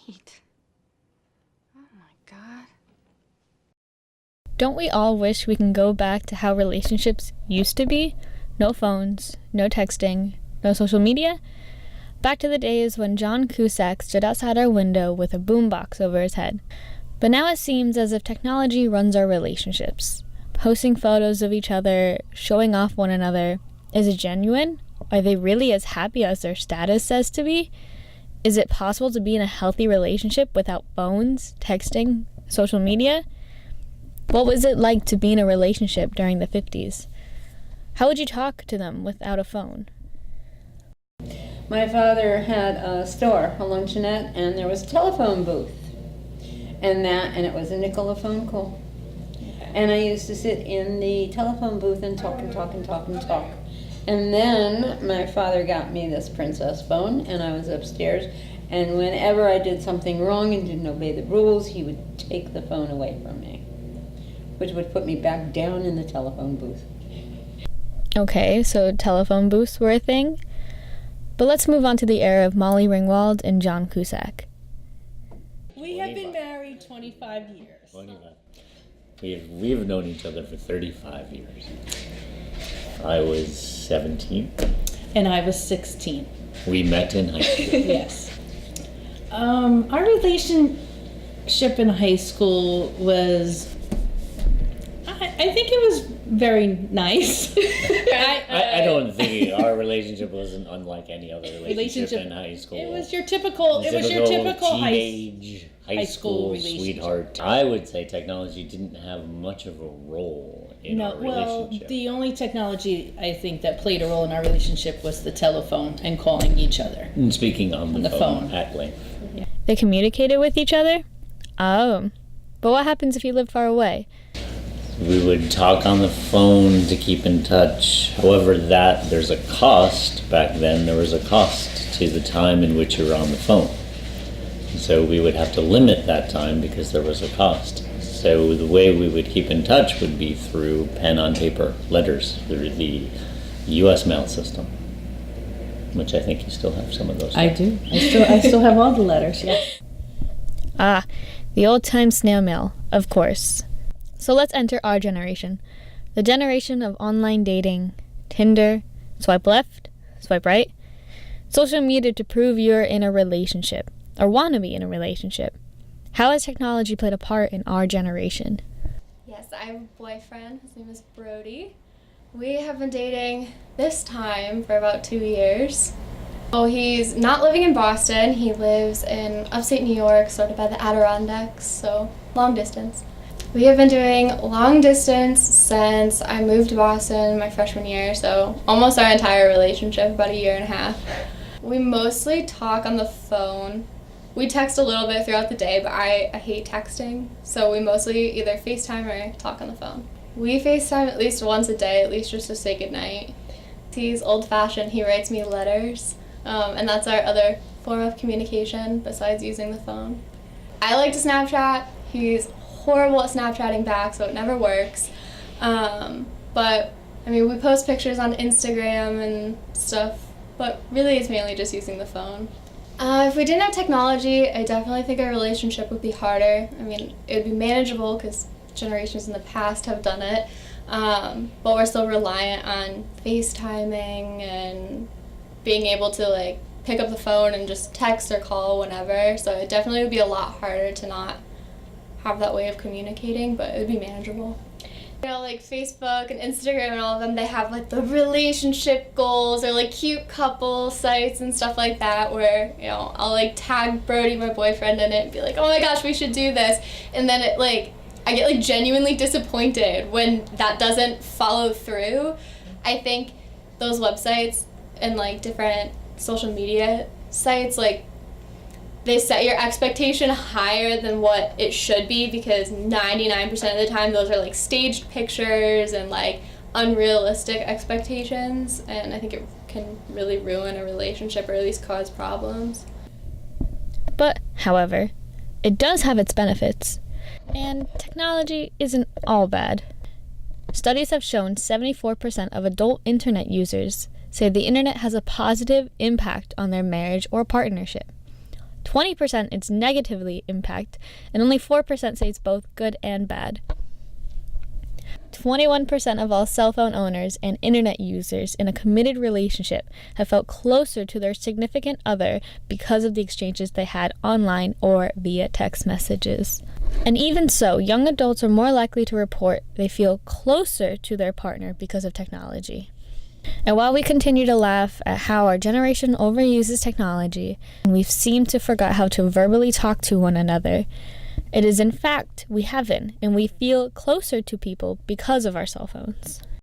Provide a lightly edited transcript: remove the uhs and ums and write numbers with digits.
Wait. Oh my God. Don't we all wish we can go back to how relationships used to be? No phones, no texting, no social media? Back to the days when John Cusack stood outside our window with a boombox over his head. But now it seems as if technology runs our relationships. Posting photos of each other, showing off one another. Is it genuine? Are they really as happy as their status says to be? Is it possible to be in a healthy relationship without phones, texting, social media? What was it like to be in a relationship during the 50s? How would you talk to them without a phone? My father had a store, a luncheonette, and there was a telephone booth. And it was a nickel a phone call. And I used to sit in the telephone booth and talk and talk and talk and talk. And then my father got me this Princess phone, and I was upstairs. And whenever I did something wrong and didn't obey the rules, he would take the phone away from me, which would put me back down in the telephone booth. Okay, so telephone booths were a thing. But let's move on to the era of Molly Ringwald and John Cusack. We have been married 25 years. 25. We've known each other for 35 years. I was 17. And I was 16. We met in high school. Yes. Our relationship in high school was, I think it was very nice. I don't think our relationship wasn't unlike any other relationship in high school. It was your typical teenage high school relationship. sweetheart. I would say technology didn't have much of a role in our relationship. Well, the only technology I think that played a role in our relationship was the telephone and calling each other. And speaking on the phone at length. Yeah. They communicated with each other? Oh. But what happens if you live far away? We would talk on the phone to keep in touch. However, there's a cost. Back then, there was a cost to the time in which you were on the phone. So we would have to limit that time because there was a cost. So the way we would keep in touch would be through pen on paper, letters, through the U.S. mail system, which I think you still have some of those. I do. I still have all the letters, yes. Ah, the old-time snail mail, of course. So let's enter our generation. The generation of online dating, Tinder, swipe left, swipe right, social media to prove you're in a relationship or want to be in a relationship. How has technology played a part in our generation? Yes, I have a boyfriend. His name is Brody. We have been dating this time for about 2 years. Oh, he's not living in Boston. He lives in upstate New York, sort of by the Adirondacks, so long distance. We have been doing long distance since I moved to Boston my freshman year, so almost our entire relationship, about 1.5 years. We mostly talk on the phone. We text a little bit throughout the day, but I hate texting, so we mostly either FaceTime or talk on the phone. We FaceTime at least once a day, at least just to say goodnight. He's old-fashioned. He writes me letters, and that's our other form of communication besides using the phone. I like to Snapchat. He's horrible at Snapchatting back, so it never works. But I mean, we post pictures on Instagram and stuff, but really it's mainly just using the phone. If we didn't have technology, I definitely think our relationship would be harder. I mean, it would be manageable because generations in the past have done it, but we're still reliant on FaceTiming and being able to like pick up the phone and just text or call whenever, so it definitely would be a lot harder to not have that way of communicating, but it would be manageable. You know, like Facebook and Instagram and all of them, they have like the relationship goals or like cute couple sites and stuff like that where, you know, I'll like tag Brody, my boyfriend, in it and be like, oh my gosh, we should do this. And then it like, I get like genuinely disappointed when that doesn't follow through. I think those websites and like different social media sites, like they set your expectation higher than what it should be because 99% of the time those are like staged pictures and like unrealistic expectations, and I think it can really ruin a relationship or at least cause problems. But, however, it does have its benefits, and technology isn't all bad. Studies have shown 74% of adult internet users say the internet has a positive impact on their marriage or partnership. 20% it's negatively impact, and only 4% say it's both good and bad. 21% of all cell phone owners and internet users in a committed relationship have felt closer to their significant other because of the exchanges they had online or via text messages. And even so, young adults are more likely to report they feel closer to their partner because of technology. And while we continue to laugh at how our generation overuses technology, and we've seemed to forget how to verbally talk to one another, it is in fact we haven't, and we feel closer to people because of our cell phones.